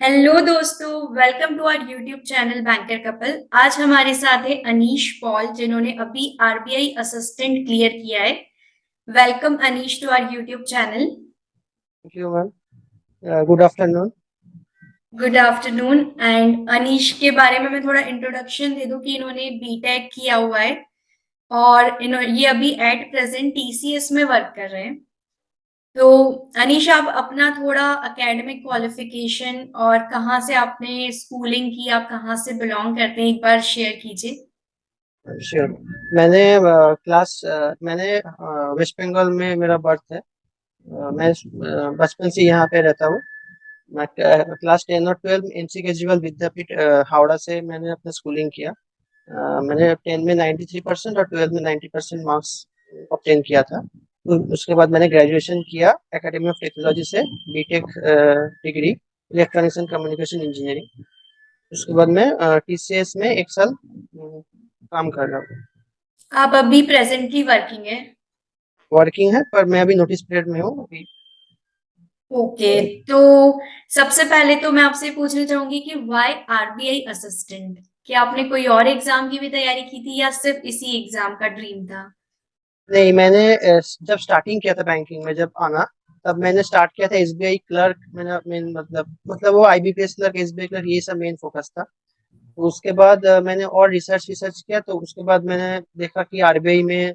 Hello दोस्तों, welcome to our YouTube channel banker couple. आज हमारे साथ है अनीश पॉल, जिन्होंने अभी आरबीआई असिस्टेंट क्लियर किया है। Welcome Anish to our YouTube channel. Thank you, ma'am. Good afternoon. Good afternoon. And Anish के बारे में मैं थोड़ा इंट्रोडक्शन दे दूं कि इन्होंने बीटेक किया हुआ है और ये अभी एट प्रेजेंट टीसीएस में वर्क कर रहे हैं। तो अनीश, आप अपना थोड़ा एकेडमिक क्वालिफिकेशन और कहाँ से आपने स्कूलिंग की, आप कहाँ से बिलोंग करते हैं, एक बार शेयर कीजिए। श्योर। मैंने मैंने वेस्ट बंगाल में मेरा बर्थ है। मैं बचपन से यहाँ पे रहता हूँ। मैं क्लास 10 और 12 एनसी केजरीवाल विद्यापीठ हावड़ा से मैंने अपना स्कूलिंग किया। मैंने 10 में 93% और 12 में 90% मार्क्स ऑब्टेन किया था। उसके बाद मैंने ग्रेजुएशन किया एकेडमी ऑफ टेक्नोलॉजी से, BTech degree electronics and communication engineering. उसके बाद मैं टीसीएस में एक साल काम कर रहा हूँ। आप अभी प्रेजेंटली वर्किंग है? वर्किंग है, पर मैं अभी नोटिस पीरियड में हूँ अभी। ओके। तो सबसे पहले तो मैं आपसे पूछना चाहूंगी कि व्हाई आरबीआई असिस्टेंट? क्या आपने कोई और एग्जाम की भी तैयारी की थी या सिर्फ इसी एग्जाम का ड्रीम था? नहीं, मैंने जब स्टार्टिंग किया था बैंकिंग में, जब आना, तब मैंने स्टार्ट किया था एसबीआई क्लर्क। मैंने मेन मतलब वो आईबीपीएस क्लर्क, एसबीआई क्लर्क, ये सब मेन फोकस था। तो उसके बाद मैंने और रिसर्च रिसर्च किया, तो उसके बाद मैंने देखा कि आरबीआई में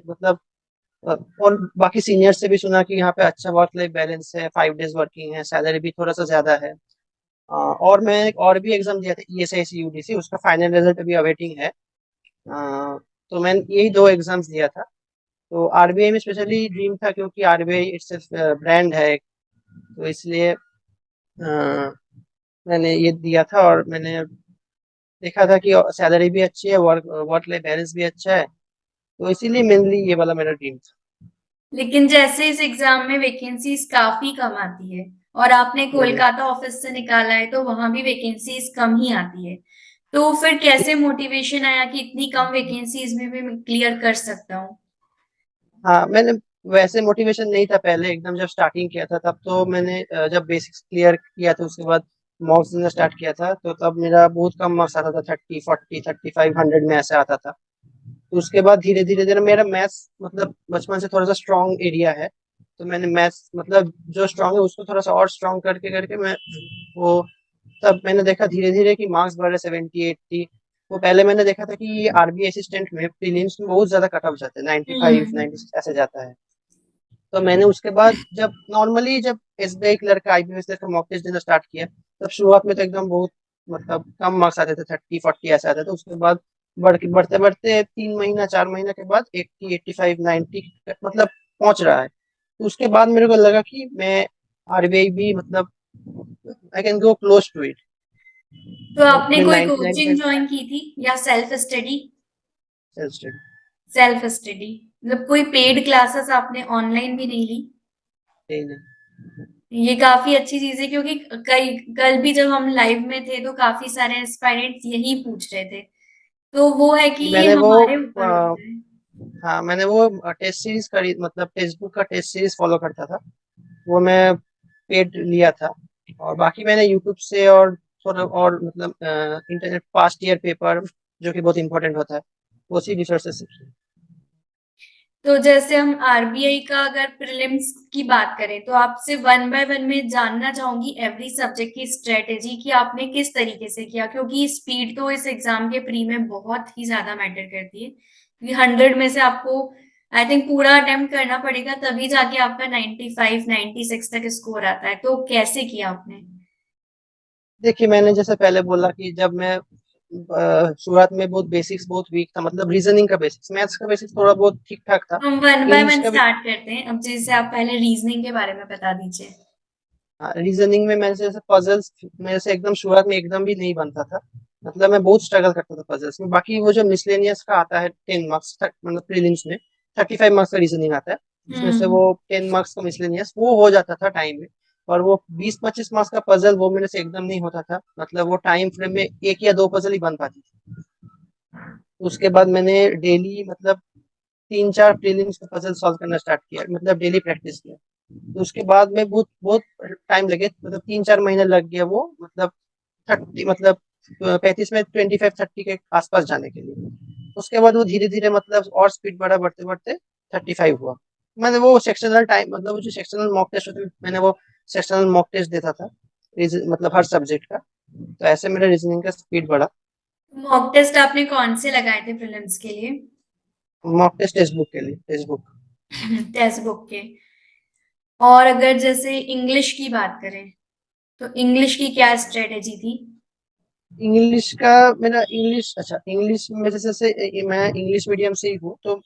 और बाकी सीनियर से भी सुना कि यहाँ पे अच्छा वर्क लाइफ बैलेंस है, 5 डेज वर्किंग है, सैलरी भी थोड़ा सा ज्यादा है। और मैं एक और भी एग्जाम दिया था, ईएसआईसी यूडीसी, उसका फाइनल रिजल्ट अभी अवेटिंग है। तो मैंने यही दो एग्जाम्स दिया था। तो आरबीआई में स्पेशली ड्रीम था, क्योंकि आरबीआई इट्स ब्रांड है एक, तो इसलिए मैंने ये दिया था। और मैंने देखा था कि सैलरी भी अच्छी है, वर्क वर्क लाइफ बैलेंस भी अच्छा है, तो इसीलिए मेनली ये वाला मेरा ड्रीम था। लेकिन जैसे इस एग्जाम में वैकेंसीज काफी कम आती है और आपने हम्म। कोलकाता ऑफिस से निकाला है, तो वहां भी वैकेंसीज कम ही आती है। तो फिर कैसे मोटिवेशन आया कि इतनी कम वैकेंसीज में भी मैं क्लियर कर सकता हूँ? हाँ, मैंने वैसे मोटिवेशन नहीं था पहले, एकदम जब स्टार्टिंग किया था तब तो मैंने जब बेसिक्स क्लियर किया था, उसके बाद मॉक्स देना स्टार्ट किया था, तो तब मेरा बहुत कम मार्क्स आता था, 30, 40, 35, 100 में ऐसे आता था। तो उसके बाद धीरे धीरे धीरे मेरा मैथ्स मतलब बचपन से थोड़ा सा स्ट्रॉन्ग एरिया है, तो मैंने मैथ्स मतलब जो स्ट्रॉन्ग है उसको थोड़ा सा और स्ट्रॉन्ग करके करके मैं वो तब मैंने देखा धीरे धीरे कि मार्क्स बढ़े 70, 80। वो पहले मैंने देखा था कि आरबी असिस्टेंट में प्रीलिम्स में बहुत ज्यादा कट ऑफ जाते हैं, 95, हम्म। 96 ऐसे जाता है। तो मैंने उसके बाद जब नॉर्मली जब एसबीआई क्लर्क का, आईबीपीएस क्लर्क का मॉक टेस्ट देना स्टार्ट किया, तब शुरुआत में तो एकदम बहुत मतलब कम मार्क्स आते थे, 30, 40 ऐसे आते थे। उसके बाद बढ़ते बढ़ते 3 महीना 4 महीना के बाद 80, 85, 90 मतलब पहुंच रहा है। तो उसके बाद मेरे को लगा कि मैं आरबीआई भी मतलब I can go close to it. तो तो आपने मैं कोई 99 कोचिंग ज्वाइन की थी या self study? Self study. Self study मतलब कोई पेड क्लासेस आपने ऑनलाइन भी नहीं ली? नहीं नहीं। ये काफी अच्छी चीज है, क्योंकि कई कल भी जब हम लाइव में थे तो काफी सारे एस्पायरेंट्स यही पूछ रहे थे। तो वो है कि ये मैंने वो हमारे ऊपर होता है। हाँ, मैंने वो टेस्ट सीरीज करी, मतलब टेक्स्ट बुक का टेस्ट सीरीज फॉलो करता था, वो मैं पेड लिया था। और बाकी मैंने यूट्यूब से और थोड़ा और मतलब इंटरनेट पास्ट ईयर पेपर, जो कि बहुत इंपॉर्टेंट होता है, वो सी रिसोर्स से सीखी। तो जैसे हम आरबीआई का अगर प्रीलिम्स की बात करें, तो आपसे वन बाय वन में जानना चाहूंगी एवरी सब्जेक्ट की स्ट्रेटेजी कि आपने किस तरीके से किया, क्योंकि स्पीड तो इस एग्जाम के प्री में बहुत ही ज्यादा मैटर करती है। क्योंकि 100 में से आपको आई थिंक पूरा अटेम्प्ट करना पड़ेगा, तभी जाके आपका 95 96 तक स्कोर आता है। तो कैसे किया आपने? देखिए, मैंने जैसे पहले बोला कि जब मैं शुरुआत में बहुत बेसिक्स बहुत वीक था, मतलब रीजनिंग का बेसिक्स, मैथ्स का बेसिक्स थोड़ा बहुत ठीक ठाक था। हम वन बाय इंग्लिश वन का भी। स्टार्ट करते हैं। अब जैसे आप पहले रीजनिंग के बारे में बता दीजिए। रीजनिंग में मैंने जैसे पजल्स मेरे से एकदम शुरुआत में एकदम भी नहीं बनता था, मतलब मैं बहुत स्ट्रगल करता था पजल्स में। बाकी वो जो मिसलेनियस का आता है 10 मार्क्स मतलब प्रीलिम्स में 35 मार्क्स का रीजनिंग आता है, जिसमें से वो हम्म। 10 मार्क्स का मिसलेनियस वो हो जाता था टाइम में। और वो 20, 25 मार्क्स का पजल वो मेरे से एकदम नहीं होता था, मतलब वो टाइम फ्रेम में एक या दो पजल ही बन पाती थी। उसके बाद मैंने डेली मतलब 3, 4 प्रीलिम्स का पजल सॉल्व करना स्टार्ट किया, मतलब डेली प्रैक्टिस किया। तो उसके बाद में बहुत बहुत टाइम लगे, मतलब 3, 4 महीने लग गया वो, मतलब 30 मतलब 35 में 25-30 के आसपास जाने के लिए। उसके बाद वो धीरे धीरे मतलब और स्पीड बढ़ा, बढ़ते बढ़ते 35 हुआ। मैंने वो सेक्शनल टाइम मतलब वो जो सेक्शनल मॉक टेस्ट होते मैंने वो सेक्शनल मॉक टेस्ट देता था, मतलब हर सब्जेक्ट का। तो ऐसे मेरा रीजनिंग का स्पीड बढ़ा। मॉक टेस्ट आपने कौन से लगाए थे प्रीलिम्स के लिए? मॉक टेस्ट टेक्स्ट बुक के लिए, टेक्स्ट बुक। टेक्स्ट बुक के। और अगर जैसे इंग्लिश की बात करें, तो इंग्लिश की क्या स्ट्रेटेजी थी? इंग्लिश का मेरा इंग्लिश, अच्छा इंग्लिश में जैसे मैं इंग्लिश मीडियम से ही हूँ, तो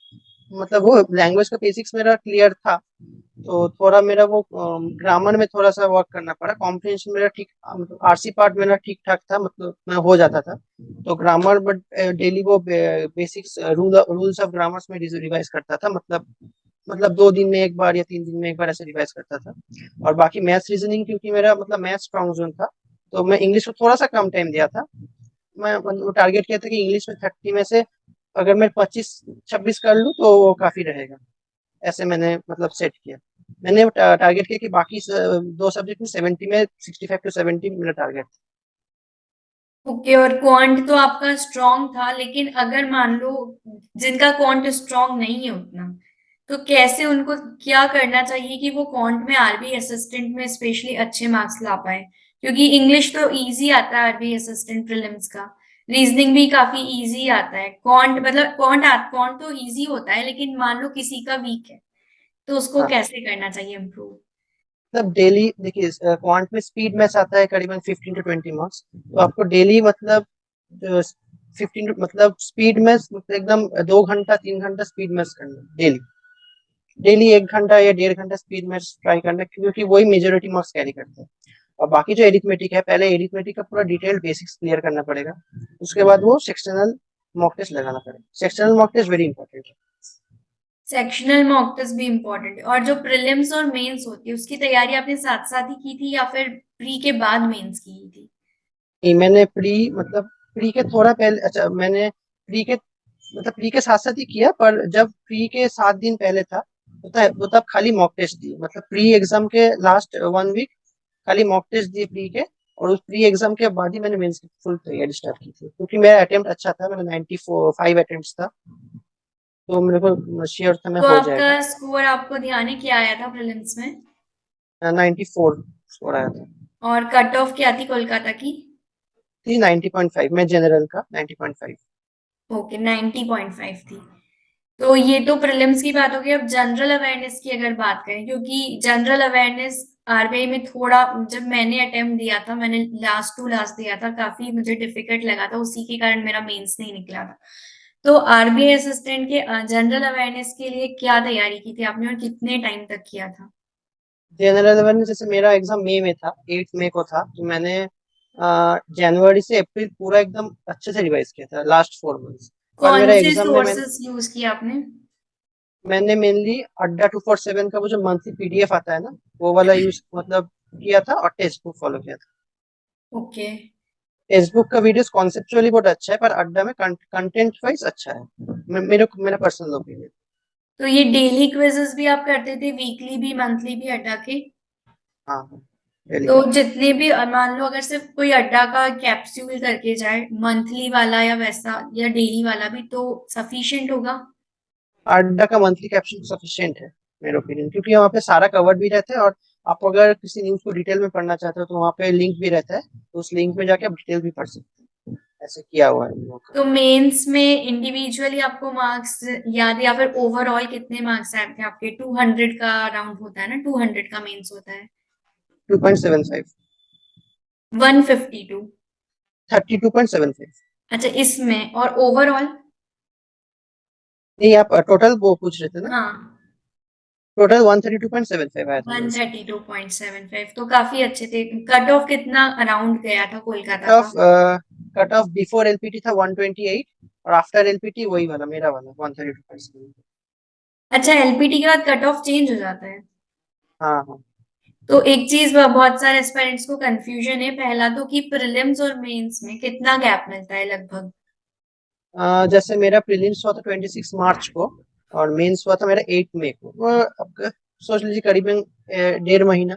मतलब वो लैंग्वेज का बेसिक्स मेरा क्लियर था। तो थोड़ा मेरा वो ग्रामर में थोड़ा सा वर्क करना पड़ा। कॉम्प्रिहेंशन मेरा ठीक, मतलब आरसी पार्ट मेरा ठीक ठाक था, मतलब मैं हो जाता था। तो ग्रामर बट डेली वो बेसिक्स रूल्स ऑफ ग्रामर्स में रिवाइज करता था, मतलब 2 दिन में एक बार या 3 दिन में एक बार ऐसे रिवाइज करता था। और बाकी मैथ्स रीजनिंग, क्योंकि मेरा मतलब मैथ्स स्ट्रॉन्ग जोन था, तो मैं इंग्लिश को थोड़ा सा कम टाइम दिया था। मैं मतलब टारगेट किया था कि इंग्लिश में 30 में से अगर मैं 25-26 कर लूँ तो वो काफी रहेगा। ऐसे मैंने मतलब सेट किया। मैंने टारगेट किया कि बाकी 2 सब्जेक्ट में 70 में 65 to 70 मेरा टारगेट। ओके। और क्वांट तो आपका स्ट्रांग था, लेकिन अगर मान लो जिनका क्वांट स्ट्रांग नहीं है उतना, तो कैसे उनको क्या करना चाहिए कि वो क्वांट में आरबी असिस्टेंट में स्पेशली अच्छे मार्क्स ला पाए? क्योंकि इंग्लिश तो इजी आता है आरबी असिस्टेंट प्रीलिम्स का, रीजनिंग भी काफी इजी आता है, क्वांट मतलब क्वांट तो इजी होता है, लेकिन मान लो किसी का वीक है, तो उसको हाँ, कैसे करना चाहिए इम्प्रूव? मतलब डेली देखिए, क्वांट में स्पीड मैथ्स आता है करीबन 15 to 20 मार्क्स। तो आपको डेली मतलब 15 मतलब स्पीड मैथ्स मतलब एकदम 2 घंटा 3 घंटा स्पीड मैथ्स करना डेली। डेली 1 घंटा या 1.5 घंटा स्पीड मैथ्स ट्राई करना, क्योंकि वही मेजोरिटी मार्क्स कैरी करते हैं। और बाकी जो एरिथमेटिक है, पहले एरिथमेटिक का पूरा डिटेल्ड बेसिक्स क्लियर करना पड़ेगा। उसके बाद वो सेक्शनल मॉक टेस्ट लगाना पड़ेगा। Sectional mock test very important है। सेक्शनल मॉक टेस्ट भी इम्पोर्टेंट है। और जो प्रीलिम्स और मेंस होती है उसकी तैयारी आपने साथ साथ ही की थी या फिर प्री के बाद मेंस की थी? कि मैंने प्री के थोड़ा पहले, अच्छा मैंने प्री के साथ साथ ही किया, पर जब प्री के 7 दिन पहले था वो तब खाली मॉक टेस्ट दी, मतलब प्री एग्जाम के लास्ट 1 वीक खाली मॉक टेस्ट दिए प्री के। और उस प्री एग्जाम के बाद ही मैंने मेंस की फुल तैयारी स्टार्ट की थी, क्योंकि मेरा अटेम्प्ट अच्छा था, मेरा 95 अटेम्प्ट था। तो मेरे को श्योर था मैं तो हो आपका जाएगा। स्कोर आपको ध्यान है क्या आया था प्रीलिम्स में? 94 स्कोर आया था। और कट ऑफ क्या थी कोलकाता की? थी 90.5, मैं जनरल का 90.5। ओके, 90.5 थी। तो ये तो प्रीलिम्स की बात होगी। अब जनरल अवेयरनेस की अगर बात करें, क्योंकि जनरल अवेयरनेस आरबीआई में थोड़ा, जब मैंने अटेम्प्ट दिया था, मैंने लास्ट टू लास्ट दिया था, काफी मुझे डिफिकल्ट लगा था, उसी के कारण मेरा मेंस नहीं निकला था। तो आरबीआई असिस्टेंट के जनरल अवेयरनेस के लिए क्या तैयारी की थी आपने और कितने टाइम तक किया था? जनरल अवेयरनेस जैसे मेरा एग्जाम मई में था, 8 मई को था, तो मैंने जनवरी से अप्रैल पूरा एकदम अच्छे से रिवाइज किया था, लास्ट 4 मंथ्स। और कौन मेरा से एग्जाम में सोर्सेस यूज किया आपने? मैंने मेनली अड्डा 247 का वो जो मंथली पीडीएफ आता है ना, वो वाला यूज मतलब किया था, और टेक्स्ट बुक फॉलो किया था। ओके। टेक्स्ट बुक का वीडियोस कॉन्सेप्चुअली बहुत अच्छा है, पर अड्डा में कंटेंट वाइज अच्छा है। मेरा पर्सनल ओपिनियन। तो ये डेली क्विजेस भी आप करते थे, वीकली भी मंथली भी अड्डा के? हाँ हाँ, डेली तो करता हूँ। जितने भी मान लो अगर सिर्फ कोई अड्डा का कैप्सूल करके जाए, मंथली वाला या वैसा या डेली वाला भी, तो सफिशिएंट होगा? अड्डा का मंथली कैप्शन सफिशिएंट है मेरे ओपिनियन, क्योंकि वहाँ पे सारा कवर्ड भी रहता है। और आप अगर किसी न्यूज को डिटेल में पढ़ना चाहते हो तो वहाँ पे लिंक भी रहता है, तो उस लिंक में जाके आप डिटेल भी पढ़ सकते हैं। ऐसे किया हुआ है इन लोगों का। तो मेंस में इंडिविजुअली आपको मार्क्स याद है या फिर ओवरऑल कितने मार्क्स आए थे आपके? 200 का राउंड होता है ना, 200 का मेंस होता है? 2.75। 152? 32.75। अच्छा, इसमें और ओवरऑल? नहीं, आप टोटल वो पूछ रहे थे ना। हाँ, टोटल 132.75 आया था वन मेरे से। Thirty two point seven five तो काफी अच्छे थे। कट ऑफ कितना अराउंड गया था कोलकाता कट ऑफ का? कट ऑफ बिफोर एलपीटी था 128, और आफ्टर एलपीटी वही वाला मेरा वाला 132.75। अच्छा, एलपीटी के बाद कट ऑफ चेंज हो जाता है? हाँ हाँ। तो एक चीज बहुत सारे एस्पायरेंट्स को कंफ्यूजन है, पहला तो कि प्रीलिम्स और मेंस में कितना गैप मिलता है लगभग? जैसे मेरा प्रीलिम्स हुआ था 26 मार्च को, और मेंस हुआ था मेरा 8 मई को। वो अब सोच लीजिए करीबन 1.5 महीना।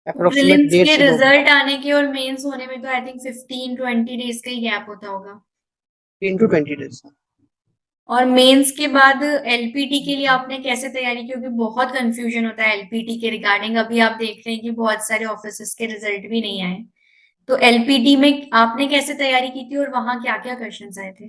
अप्रोक्सीमेट प्रीलिम्स डेढ़ के से 2 घंटा। रिजल्ट आने के और मेंस होने में तो आई थिंक 15-20 डेज का ही गैप होता होगा। 10 to 20 डेज। और मेंस के बाद एलपीटी के लिए आपने कैसे तैयारी की? क्योंकि बहुत कंफ्यूजन होता है एलपीटी के रिगार्डिंग। अभी आप देख रहे हैं कि बहुत सारे ऑफिसेस के रिजल्ट भी नहीं आए। तो एलपीटी में आपने कैसे तैयारी की थी और वहां क्या क्या क्वेश्चंस आए थे?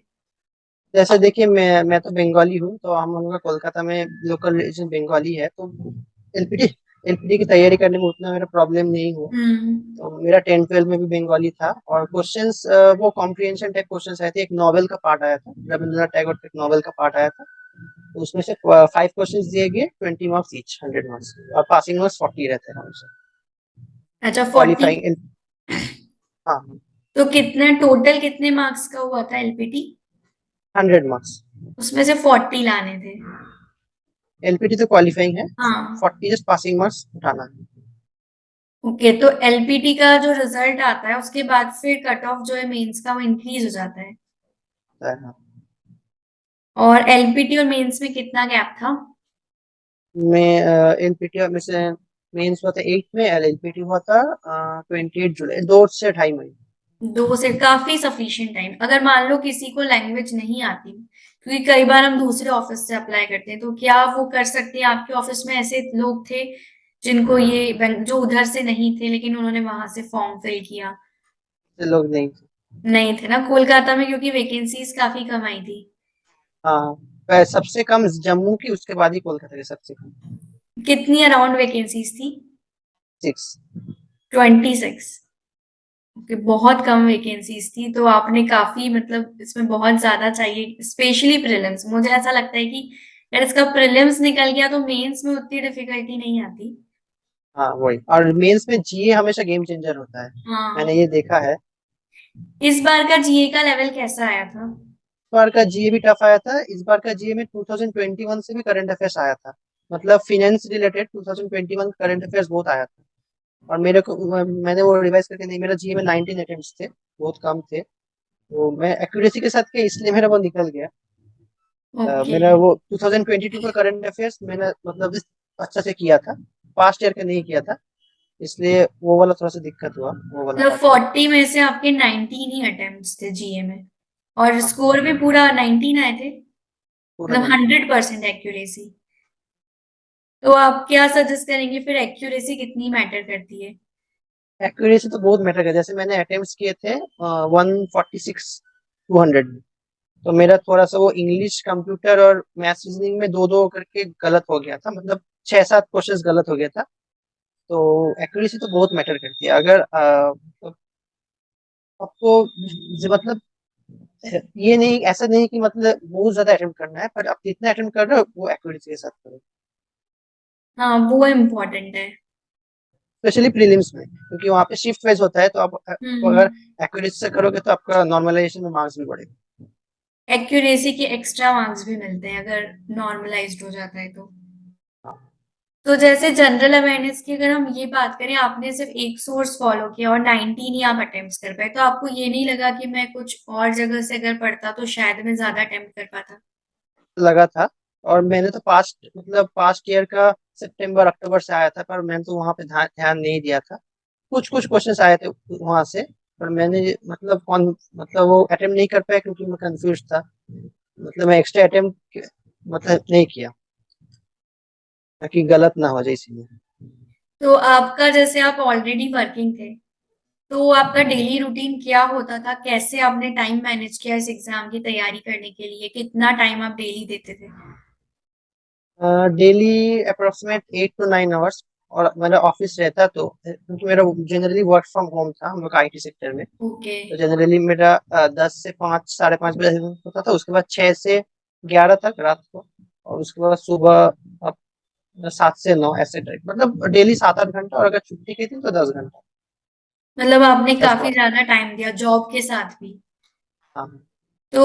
जैसे देखिए, मैं तो बंगाली हूँ, तो हम लोग का कोलकाता में लोकल रीजन बंगाली है, तो एलपीटी एलपीटी की तैयारी करने में उतना मेरा प्रॉब्लम नहीं हुआ। हम्म। तो मेरा 10-12 में भी बंगाली था, और क्वेश्चंस वो कॉम्प्रिहेंशन टाइप क्वेश्चंस आए थे। एक नॉवेल का पार्ट आया था, रविंद्रनाथ टैगोर का एक नॉवेल का पार्ट आया था। तो उसमें से 5 क्वेश्चंस दिए गए, 20 मार्क्स ईच, 100 मार्क्स, और पासिंग मार्क्स 40 रहते हैं हमेशा। अच्छा, 40। क्वालिफाइंग। हाँ। तो कितने टोटल कितने मार्क्स का हुआ था एलपीटी? 100 मार्क्स। उसमें से 40 लाने थे। एलपीटी तो क्वालिफाइंग है। हाँ। 40 जस्ट पासिंग मार्क्स उठाना है। ओके, तो एलपीटी का जो रिजल्ट आता है उसके बाद फिर कट ऑफ जो है मेंस का वो इंक्रीज हो जाता है। हाँ। और एलपीटी और मेंस में कितना गैप था? मैं एलपीटी में से मेंस हुआ था 8 में, एलएलपीटी हुआ था 28 जुलाई, 2 से 2.5 महीने। 2 से काफी सफिशिएंट टाइम। अगर मान लो किसी को लैंग्वेज नहीं आती, क्योंकि कई बार हम दूसरे ऑफिस से अप्लाई करते हैं, तो क्या वो कर सकते हैं? आपके ऑफिस में ऐसे लोग थे जिनको जो उधर से नहीं थे लेकिन उन्होंने वहां से फॉर्म फिल किया? से लोग नहीं थे। नहीं थे ना कोलकाता में, क्योंकि वैकेंसीज काफी कम आई थी। हाँ, सबसे कम जम्मू की, उसके बाद ही कोलकाता की सबसे कम। कितनी अराउंड वैकेंसीज थी? 6। 26? ओके, बहुत कम वैकेंसीज थी। तो आपने काफी मतलब इसमें बहुत ज्यादा चाहिए, स्पेशली प्रीलिम्स। मुझे ऐसा लगता है कि अगर इसका प्रीलिम्स निकल गया तो मेंस में उतनी डिफिकल्टी नहीं आती। हाँ वही, और मेंस में जीए हमेशा गेम चेंजर होता है। मैंने हाँ। ये देखा है। इस बार का जीए का लेवल कैसा आया था? इस बार का जीए भी टफ आया था। इस बार का जीए में 2021 से भी करंट अफेयर्स आया था। मतलब फिनेंस रिलेटेड 2021 करंट अफेयर्स बहुत आया था। और मेरे को मैंने वो रिवाइज करके नहीं, मेरा जीए में 19 अटेम्प्ट्स थे, बहुत कम थे। तो मैं एक्यूरेसी के साथ किया, इसलिए मेरा वो निकल गया। ओके। मेरा वो 2022 का करंट अफेयर्स मैंने मतलब अच्छा से किया था, पास्ट ईयर का नहीं किया था, इसलिए वो वाला थोड़ा सा दिक्कत हुआ, वो वाला मतलब पार्ट में। 40 में से आपके 19 ही अटेम्प्ट्स थे जीए में, और हाँ, स्कोर भी पूरा 19 आए थे? पूरा मतलब 19। 100% एक्यूरेसी? तो आप क्या सजेस्ट करेंगे फिर, एक्यूरेसी कितनी मैटर करती है? एक्यूरेसी तो बहुत मैटर कर, जैसे मैंने अटेम्प्ट्स किए थे 146 200 में। तो मेरा थोड़ा सा वो इंग्लिश, कंप्यूटर और मैथ्स, रीजनिंग में दो दो करके गलत हो गया था, मतलब 6-7 क्वेश्चंस गलत हो गया था। तो एक्यूरेसी तो बहुत मैटर करती है। अगर आपको मतलब ये नहीं, ऐसा नहीं कि मतलब बहुत ज्यादा अटेम्प्ट करना है, पर आप जितना अटेम्प्ट कर रहे हो वो एक्यूरेसी के साथ करो। हाँ, वो इम्पोर्टेंट है। स्पेशली प्रीलिम्स में, क्योंकि वहाँ पे शिफ्ट वाइज होता है, तो आप अगर हम्म। एक्यूरेसी से करोगे तो आपका नॉर्मलाइजेशन में मार्क्स भी बढ़ेगा। एक्यूरेसी के एक्स्ट्रा मार्क्स भी मिलते हैं अगर नॉर्मलाइज्ड हो जाता है तो। हाँ। तो जैसे जनरल अवेयरनेस की अगर हम ये बात करें, आपने सिर्फ एक सोर्स फॉलो किया और 19 ही आप अटेम्प्ट कर पाए, तो आपको ये नहीं लगा कि मैं कुछ और जगह से अगर पढ़ता तो शायद मैं ज्यादा अटेम्प्ट कर पाता? लगा था। और मैंने तो पास्ट ईयर का सितंबर अक्टूबर से आया था, पर मैंने तो वहाँ पे ध्यान ध्यान नहीं दिया था। कुछ कुछ क्वेश्चंस आए थे वहां से, पर मैंने मतलब कौन मतलब वो अटेम्प्ट नहीं कर पाया, क्योंकि मैं कंफ्यूज था। मतलब मैं एक्स्ट्रा अटेम्प्ट मतलब नहीं किया, ताकि गलत ना हो जाए, इसीलिए। तो आपका जैसे आप ऑलरेडी वर्किंग थे, तो आपका डेली रूटीन क्या होता था? कैसे आपने टाइम मैनेज किया इस एग्जाम की तैयारी करने के लिए? कितना टाइम आप डेली देते थे? Daily approximate 8 to 9 hours. और मेरा ऑफिस रहता, तो क्योंकि मेरा जनरली वर्क फ्रॉम होम था, हम लोग आईटी सेक्टर में। ओके। तो जनरली मेरा 10 से 5, 5:30 बजे होता था, उसके बाद 6 से 11 तक रात को। और उसके बाद सुबह 7 से 9, ऐसे टाइप, मतलब डेली 7-8 घंटा, और अगर छुट्टी की थी तो 10 घंटा। मतलब आपने दस काफी बार ज्यादा टाइम दिया जॉब के साथ भी। हाँ। तो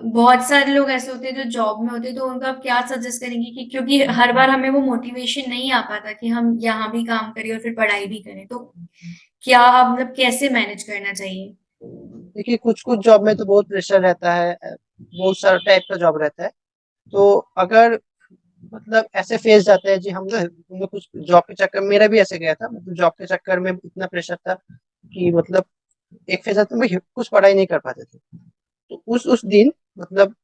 बहुत सारे लोग ऐसे होते हैं जो जॉब में होते हैं, तो उनको आप क्या सजेस्ट करेंगे कि क्योंकि हर बार हमें वो मोटिवेशन नहीं आ पाता कि हम यहाँ भी काम करें और फिर पढ़ाई भी करें, तो क्या मतलब कैसे मैनेज करना चाहिए? देखिए, कुछ कुछ जॉब में तो बहुत प्रेशर रहता है, बहुत सारा टाइप का जॉब रहता है। तो अगर मतलब ऐसे फेस जाते हैं जी, हम लोग कुछ जॉब के चक्कर, मेरा भी ऐसे गया था, मतलब जॉब के चक्कर में इतना प्रेशर था कि मतलब एक फेज आता मैं कुछ पढ़ाई नहीं कर पाते थे। तो उस दिन मतलब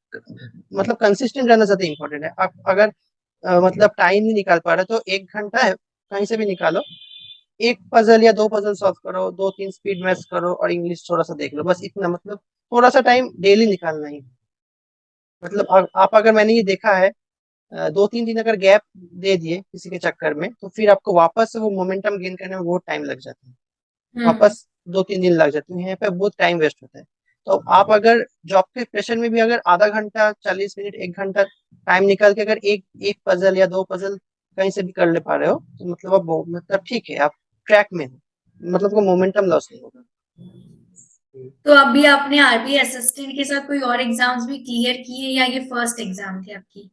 कंसिस्टेंट रहना ज्यादा इंपॉर्टेंट है। आप अगर मतलब टाइम नहीं निकाल पा रहे तो 1 घंटा है कहीं से भी निकालो, एक पजल या 2 पजल सॉल्व करो, 2-3 स्पीड मैथ्स करो और इंग्लिश थोड़ा सा देख लो, बस इतना। मतलब थोड़ा सा टाइम डेली निकालना ही। मतलब आप अगर, मैंने ये देखा है, 2-3 दिन अगर गैप दे दिए किसी के चक्कर में तो फिर आपको वापस से वो मोमेंटम गेन करने में बहुत टाइम लग जाता है। हम्म। वापस 2-3 दिन लग जाते हैं, यहाँ पे बहुत टाइम वेस्ट होता है। तो आप अगर जॉब के प्रेशर में भी अगर आधा घंटा, 40 मिनट, 1 घंटा टाइम निकाल के अगर एक एक पजल या 2 पजल कहीं से भी कर ले पा रहे हो तो मतलब मतलब ठीक है, आप ट्रैक में हो, मतलब को मोमेंटम लॉस नहीं होगा। तो अभी आपने आरबीआई असिस्टेंट के साथ कोई और एग्जाम्स भी क्लियर किए या ये फर्स्ट एग्जाम थी आपकी?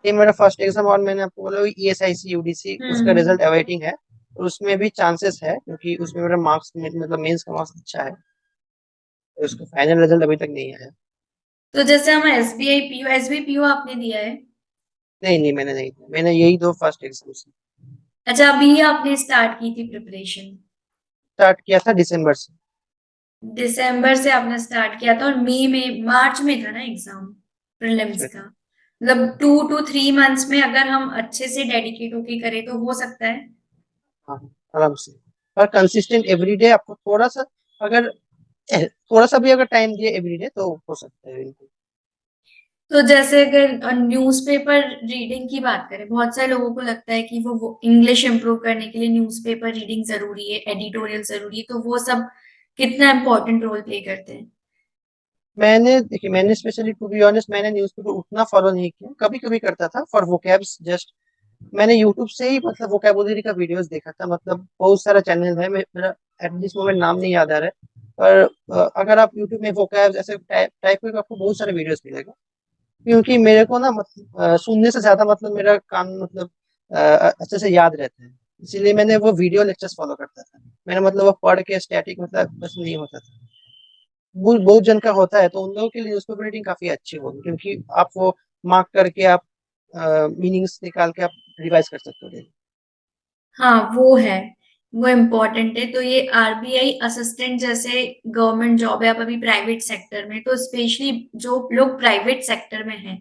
ये मेरा फर्स्ट एग्जाम, और मैंने आपको बोला ESIC UDC उसका हम्म। रिजल्ट अवेटिंग है। और उसमें भी चांसेस है क्योंकि उसमें मेरा मार्क्स, मतलब मेंस का मार्क्स अच्छा है, तो उसका फाइनल रिजल्ट अभी तक नहीं आया। तो जैसे हम एसबीआई पीओ आपने दिया है? नहीं नहीं, मैंने नहीं दिया। मैंने यही दो फर्स्ट एग्जाम अच्छा, अभी आपने स्टार्ट की थी प्रिपरेशन? स्टार्ट किया था दिसंबर से। दिसंबर से आपने स्टार्ट किया था और मई में मार्च में था ना एग्जाम प्रीलिम्स इसमें का? था। मतलब 2 to 3 मंथ्स में अगर हम अच्छे से डेडिकेट होके करें तो हो सकता है। हाँ, आराम से। पर कंसिस्टेंट एवरीडे आपको थोड़ा सा, अगर थोड़ा सा भी अगर टाइम दिए एवरीडे तो हो सकता है बिल्कुल। तो जैसे अगर न्यूज़पेपर रीडिंग की बात करें, बहुत सारे लोगों को लगता है कि वो इंग्लिश इंप्रूव करने के लिए न्यूज़पेपर रीडिंग जरूरी है, एडिटोरियल जरूरी है, तो वो सब कितना इम्पोर्टेंट रोल प्ले करते हैं? मैंने देखिए, मैंने स्पेशली टू बी ऑनेस्ट मैंने न्यूज़पेपर उतना फॉलो नहीं किया, कभी कभी करता था फॉर वोकैब्स जस्ट। मैंने यूट्यूब से ही मतलब वोकैबुलरी का वीडियोस देखा था, मतलब बहुत सारा चैनल है, मेरा एट दिस मोमेंट नाम नहीं याद आ रहा है। पर अगर आप यूट्यूब में वोकैब्स ऐसे टाइप टाइप करके आपको बहुत सारे वीडियोस मिलेगा। क्योंकि मेरे को ना मतलब सुनने से ज्यादा मतलब मेरा कान मतलब अच्छे से याद रहता है, इसीलिए मैंने वो वीडियो लेक्चर्स फॉलो करता था। मैंने मतलब वो पढ़ के स्टैटिक मतलब बस नहीं होता था। बहुत बहुत जन का होता है, तो उन लोगों के लिए न्यूज़पेपर रीडिंग काफी अच्छी होगी, क्योंकि आप वो मार्क करके आप मीनिंग्स निकाल के आप रिवाइज कर सकते हो। हाँ, वो है, वो इम्पोर्टेंट है। तो ये आरबीआई असिस्टेंट जैसे गवर्नमेंट जॉब है, आप अभी प्राइवेट सेक्टर में, तो स्पेशली जो लोग प्राइवेट सेक्टर में हैं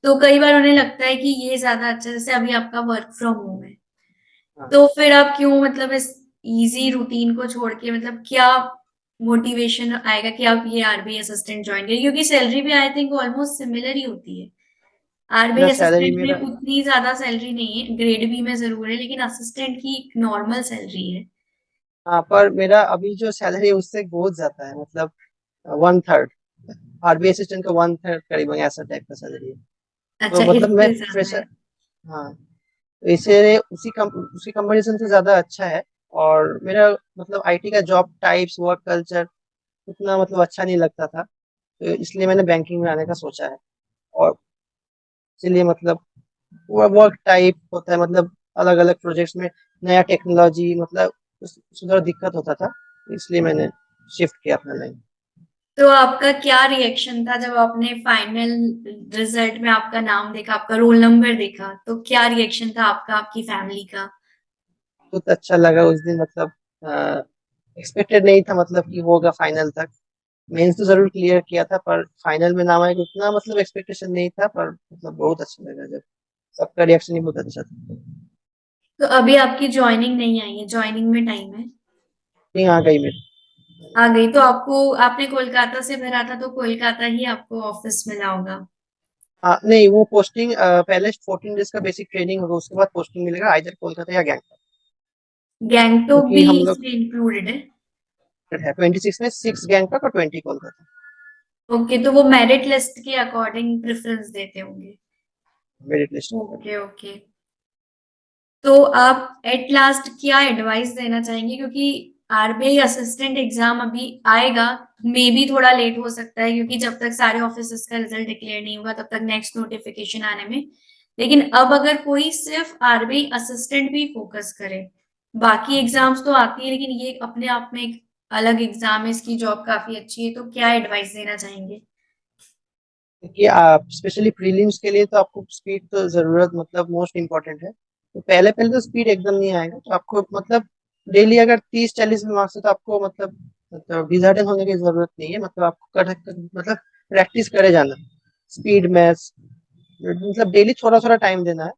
तो कई बार उन्हें लगता है कि ये ज्यादा अच्छा, जैसे अभी आपका वर्क फ्रॉम होम है, हाँ, तो फिर आप क्यों मतलब इस इजी रूटीन को छोड़ के, मतलब क्या मोटिवेशन आएगा कि आप ये आरबीआई असिस्टेंट ज्वाइन करें? क्योंकि सैलरी भी आई थिंक ऑलमोस्ट सिमिलर ही होती है। मेरा आरबीआई सैलरी असिस्टेंट में मेरा उतनी ज्यादा सैलरी नहीं है, ग्रेड बी में जरूर है, लेकिन असिस्टेंट की नॉर्मल सैलरी है। हाँ, पर मेरा अभी जो सैलरी है उससे बहुत ज्यादा है, मतलब 1/3। आरबीआई असिस्टेंट का 1/3 करीबन ऐसा टाइप का सैलरी है। तो अच्छा, मतलब मैं इससे ज्यादा फ्रेशर। है? हाँ, तो इसे उसी कंपटीशन से ज्यादा अच्छा है। और मेरा मतलब आईटी का जॉब टाइप्स, वर्क कल्चर उतना मतलब अच्छा नहीं लगता था, तो इसलिए मैंने बैंकिंग में आने का सोचा है। और इसीलिए मतलब वो वर्क टाइप होता है, मतलब अलग अलग प्रोजेक्ट्स में नया टेक्नोलॉजी, मतलब उसमें थोड़ा दिक्कत होता था, इसलिए मैंने शिफ्ट किया अपना लाइन। तो आपका क्या रिएक्शन था जब आपने फाइनल रिजल्ट में आपका नाम देखा, आपका रोल नंबर देखा? तो क्या रिएक्शन था आपका, आपकी फैमिली का? बहुत अच्छा लगा उस दिन, मतलब एक्सपेक्टेड नहीं था मतलब कि होगा फाइनल तक। मेंस तो जरूर क्लियर किया था, पर फाइनल में नाम आएगा उतना मतलब एक्सपेक्टेशन नहीं था, पर मतलब बहुत अच्छा लगा जब सबका रिएक्शन ही बहुत अच्छा था। तो अभी आपकी ज्वाइनिंग नहीं आई है, ज्वाइनिंग में टाइम है? नहीं, आ गई मेरी। आ गई? तो आपको, आपने कोलकाता से भरा था तो कोलकाता ही आपको ऑफिस मिला होगा? हाँ नहीं, वो पोस्टिंग पहले 14 डेज का बेसिक ट्रेनिंग होगा, उसके बाद पोस्टिंग मिलेगा आइदर कोलकाता या गैंगटॉक। गैंगटोक क्योंकि भी हम लोग इसमें इंक्लूडेड है? है 26 में, 6 गैंगटॉक और 20 कोलकाता। ओके, तो वो मेरिट लिस्ट के अकॉर्डिंग प्रेफरेंस देते होंगे? मेरिट लिस्ट के ऊपर। Okay okay. तो आप एट लास्ट क्या एडवाइस देना चाहेंगे, क्योंकि आरबीआई असिस्टेंट एग्जाम अभी आएगा, मे बी थोड़ा लेट हो सकता है क्योंकि जब तक सारे ऑफिसर्स का रिजल्ट डिक्लेयर नहीं होगा तब तक नेक्स्ट नोटिफिकेशन आने में। लेकिन अब अगर कोई सिर्फ आरबीआई असिस्टेंट भी फोकस करे, बाकी एग्जाम्स तो आती है लेकिन ये अपने आप में एक अलग एग्जाम है, इसकी जॉब काफी अच्छी है, तो क्या एडवाइस देना चाहेंगे? कि आप स्पेशली प्रीलिम्स के लिए तो आपको स्पीड तो जरूरत मतलब मोस्ट इम्पोर्टेंट है। तो पहले पहले तो स्पीड एकदम नहीं आएगा, तो आपको मतलब डेली अगर 30-40 मार्क्स है तो आपको मतलब डिसहार्टन होने की जरूरत नहीं है। मतलब आपको मतलब प्रैक्टिस करे जाना, स्पीड मैथ्स, मतलब डेली थोड़ा थोड़ा टाइम देना है।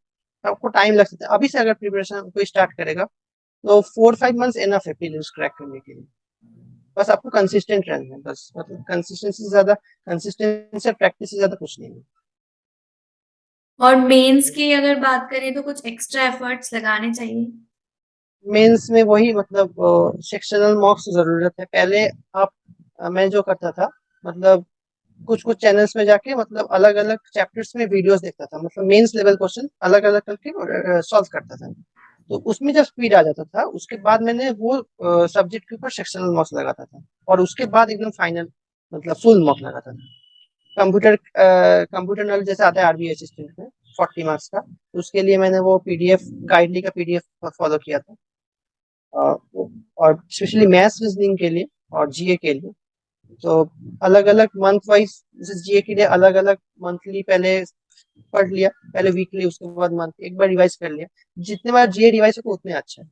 आपको टाइम लग सकता है, अभी से अगर प्रिपरेशन कोई स्टार्ट करेगा तो 4-5 मंथ्स इनफ है प्रीलिम्स क्रैक करने के लिए। बस आपको कंसिस्टेंट रहना है, बस मतलब कंसिस्टेंसी से ज्यादा, कंसिस्टेंसी और प्रैक्टिस से ज्यादा कुछ नहीं है। और मेंस की अगर बात करें तो कुछ एक्स्ट्रा एफर्ट्स लगाने चाहिए? मेंस में वही मतलब सेक्शनल मार्क्स जरूरत है पहले। आप मैं जो करता था मतलब कुछ कुछ चैनल्स में जाके मतलब अलग अलग चैप्टर्स में वीडियोस देखता था, मतलब मेंस लेवल क्वेश्चन अलग अलग करके सॉल्व करता था। तो उसमें जब स्पीड आ जाता था उसके बाद मैंने वो सब्जेक्ट के ऊपर सेक्शनल मार्क्स लगाता था, और उसके बाद एकदम फाइनल मतलब फुल मार्क्स लगाता था। कंप्यूटर नॉलेज जैसे आता है आरबीआई असिस्टेंट में 40 मार्क्स का, तो उसके लिए मैंने वो पीडीएफ, गाइडली का पीडीएफ फॉलो किया था। और स्पेशली मैथ्स रीजनिंग के लिए और जीए के लिए तो अलग अलग मंथ वाइज, जैसे जीए के लिए अलग अलग मंथली पहले पढ़ लिया, पहले वीकली, उसके बाद मंथ एक बार रिवाइज कर लिया। जितने बार जीए रिवाइज हो उतने अच्छा है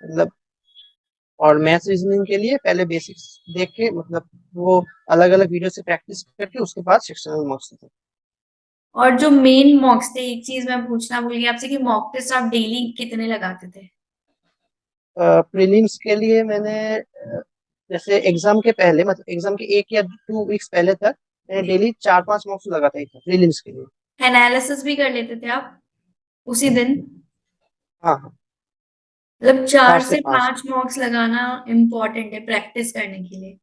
मतलब। और मैथ्स रीजनिंग के लिए पहले बेसिक्स देख के मतलब वो अलग अलग वीडियो से प्रैक्टिस करके उसके बाद सेक्शनल मार्क्स थे। और जो मेन मॉक्स थे, एक चीज मैं पूछना भूल गई आपसे कि मॉक टेस्ट आप डेली कितने लगाते थे? प्रीलिम्स के लिए मैंने जैसे एग्जाम के पहले मतलब एग्जाम के 1 या 2 वीक्स पहले तक मैंने डेली 4-5 मॉक्स लगाता ही था प्रीलिम्स के लिए। एनालिसिस भी कर लेते थे आप उसी दिन? हाँ हाँ, मतलब चार चार से से पाँच पांच मॉक्स लगाना इम्पोर्टेंट है प्रैक्टिस करने के लिए।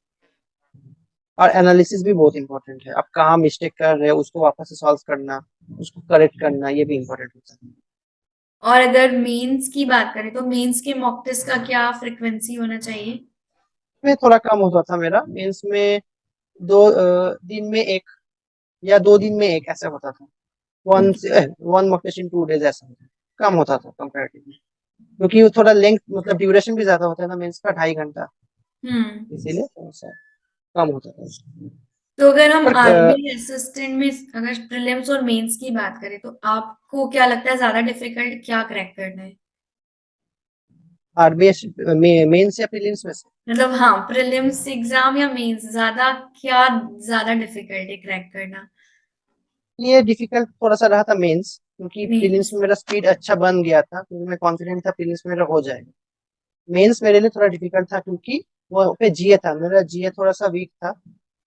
और एनालिसिस भी बहुत इंपॉर्टेंट है, आप कहाँ मिस्टेक कर रहे हो उसको वापस से सॉल्व करना, उसको करेक्ट करना, ये भी इम्पोर्टेंट होता है। और अगर मेंस की बात करें तो मेंस के मॉक टेस्ट का क्या फ्रिक्वेंसी होना चाहिए? में थोड़ा कम होता था मेरा मेंस में, 2 दिन में एक या 2 दिन में एक ऐसा होता था। One okay. से 1 मॉक टेस्ट इन 2 डेज ऐसा होता था, कम होता था कंपेरेटिवली, क्योंकि वो थोड़ा लेंथ मतलब ड्यूरेशन भी ज्यादा होता है ना मेंस का, 2.5 घंटा, हम्म। इसीलिए थोड़ा सा कम होता था। तो अगर हम पर आरबी असिस्टेंट में अगर प्रीलिम्स और मेंस की बात करें तो आपको क्या लगता है ज्यादा डिफिकल्ट क्या क्रैक करना है? आरबीएस मेंस या प्रीलिम्स में से मतलब हाँ, प्रीलिम्स एग्जाम या मेंस ज्यादा क्या ज्यादा डिफिकल्ट है क्रैक करना? ये डिफिकल्ट थोड़ा सा रहा था मेंस, क्योंकि प्रीलिम्स मेंस। में मेरा स्पीड अच्छा बन गया था, क्योंकि मैं कॉन्फिडेंट था प्रीलिम्स में मेरा हो जाएगा। मेंस मेरे लिए थोड़ा डिफिकल्ट था क्योंकि वो पे जीए था, मेरा जीए थोड़ा सा वीक था,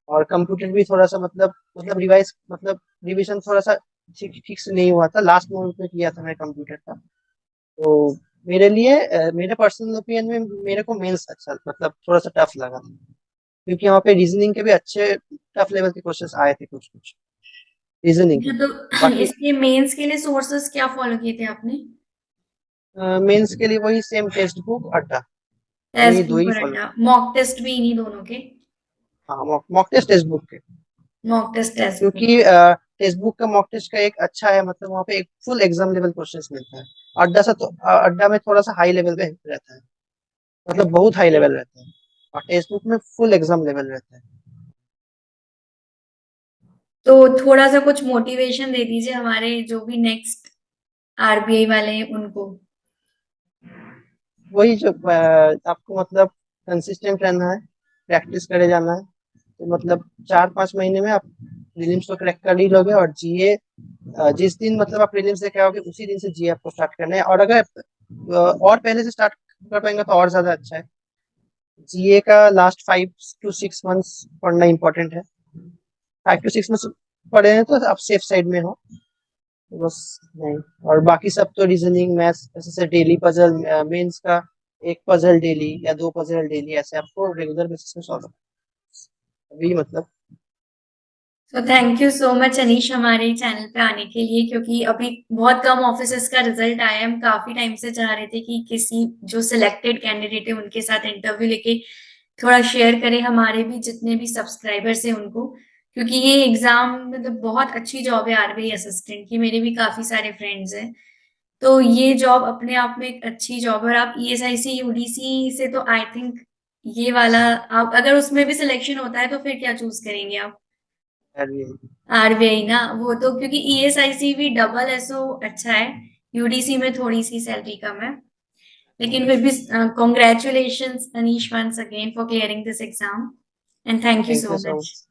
और कंप्यूटर भी थोड़ा सा मतलब रिवाइज मतलब रिवीजन थोड़ा सा ठीक ठीक से नहीं हुआ था, लास्ट मोमेंट में किया था मैं कंप्यूटर का। तो मेरे लिए मेरे पर्सनल ओपिनियन में मेरे को मेंस अच्छा मतलब थोड़ा सा टफ लगा था, क्योंकि वहाँ पे रीजनिंग के भी अच्छे टफ लेवल के क्वेश्चंस आए थे, कुछ कुछ रीजनिंग के। अच्छा, तो बाकी इसके मेंस के लिए सोर्सेस क्या फॉलो किए थे आपने? मेंस के लिए वही सेम टेक्स्ट बुक अड्डा, यही टेक्स्ट दो बुक ही और फॉलो। अड्डा मॉक टेस्ट भी इन्हीं दोनों के? हाँ, मॉक टेस्ट टेक्स्ट बुक के, टेस्ट बुक। क्योंकि टेक्स्ट बुक का मॉक टेस्ट का एक अच्छा है मतलब वहाँ पे एक फुल एग्जाम लेवल क्वेश्चंस मिलता है। अड्डा में थोड़ा सा हाई लेवल पे रहता है, मतलब बहुत हाई लेवल रहता है, और टेक्स्ट बुक में फुल एग्जाम लेवल रहता है। तो थोड़ा सा कुछ मोटिवेशन दे दीजिए हमारे जो भी नेक्स्ट आरबीआई वाले हैं उनको। वही जो आपको मतलब कंसिस्टेंट रहना है, प्रैक्टिस करे जाना है, तो मतलब 4-5 महीने में आप प्रीलिम्स तो क्रैक कर ही लोगे। और जीए जिस दिन मतलब आप प्रीलिम्स देके आओगे उसी दिन से जीए आपको स्टार्ट करना है, और अगर और पहले से स्टार्ट कर पाएंगे तो और ज्यादा अच्छा है। जीए का लास्ट 5 to 6 मंथ्स पढ़ना इंपॉर्टेंट है, 5 to 6 मंथ्स पढ़े हैं तो आप सेफ साइड में हो, तो बस नहीं। और बाकी सब तो रीजनिंग मैथ्स जैसे डेली पजल, मेंस का एक पजल डेली या 2 पजल डेली, ऐसे आपको रेगुलर बेसिस में सॉल्व अभी मतलब। तो thank you so much Anish हमारे चैनल पे आने के लिए, क्योंकि अभी बहुत कम ऑफिसर्स का रिजल्ट आया है। हम काफी टाइम से चाह रहे थे कि किसी जो सिलेक्टेड कैंडिडेट है उनके साथ इंटरव्यू लेके थोड़ा शेयर करें हमारे भी जितने भी सब्सक्राइबर्स हैं उनको, क्योंकि ये एग्जाम मतलब बहुत अच्छी जॉब है आरबीआई असिस्टेंट की। मेरे भी काफी सारे फ्रेंड्स हैं। तो ये जॉब अपने आप में एक अच्छी जॉब है, और आप ईएसआईसी यूडीसी से तो आई थिंक ये वाला, आप अगर उसमें भी सिलेक्शन होता है तो फिर क्या चूज करेंगे आप? आरबीआई ना, वो तो क्योंकि ईएसआईसी भी डबल है, सो अच्छा है। यूडीसी में थोड़ी सी सैलरी कम है, लेकिन फिर भी congratulations Anish once again for clearing this exam and thank you thank so you so much. Much.